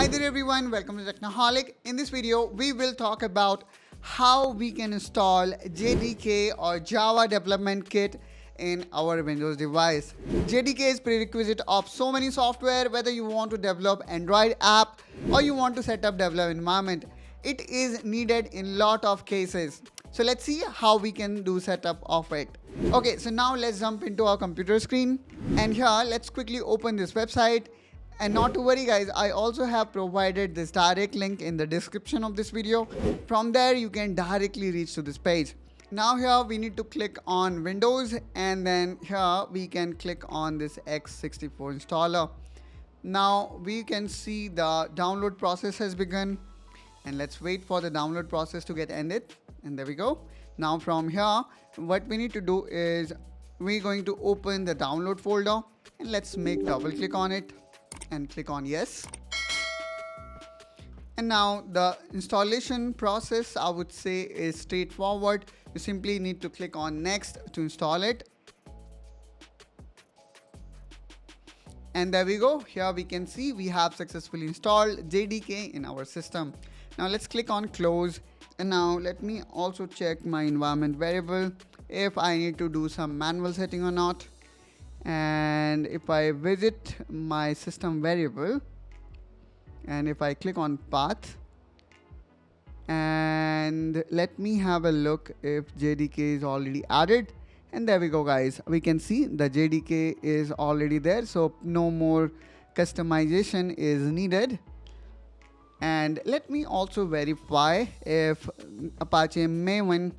Hi there everyone, welcome to Technoholic. In this video, we will talk about how we can install JDK or Java Development Kit in our Windows device. JDK is prerequisite of so many software, whether you want to develop Android app or you want to set up development environment. It is needed in lot of cases. So let's see how we can do setup of it. Okay, so now let's jump into our computer screen. And here, let's quickly open this website. And not to worry guys, I also have provided this direct link in the description of this video. From there, you can directly reach to this page. Now here we need to click on Windows, and then here we can click on this x64 installer. Now we can see the download process has begun, and let's wait for the download process to get ended. And there we go. Now from here, what we need to do is we're going to open the download folder, and let's make double click on it and click on yes. And now the installation process, I would say, is straightforward. You simply need to click on next to install it. And there we go. Here we can see we have successfully installed JDK in our system. Now let's click on close. And now let me also check my environment variable if I need to do some manual setting or not. And if I visit my system variable, and if I click on path, and let me have a look if JDK is already added. And there we go guys, we can see the JDK is already there, so no more customization is needed. And let me also verify if Apache maven,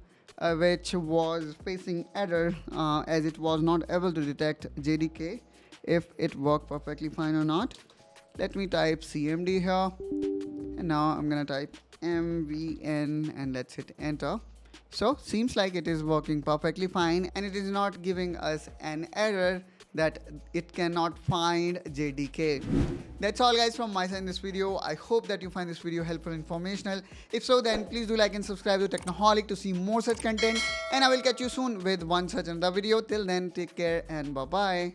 which was facing error as it was not able to detect JDK, if it worked perfectly fine or not. Let me type cmd here, and now I'm gonna type mvn and let's hit enter. So seems like it is working perfectly fine, and it is not giving us an error that it cannot find JDK. That's all guys from my side in this video. I hope that you find this video helpful and informational. If so, then please do like and subscribe to Technoholic to see more such content, and I will catch you soon with one such another video. Till then, take care and bye bye.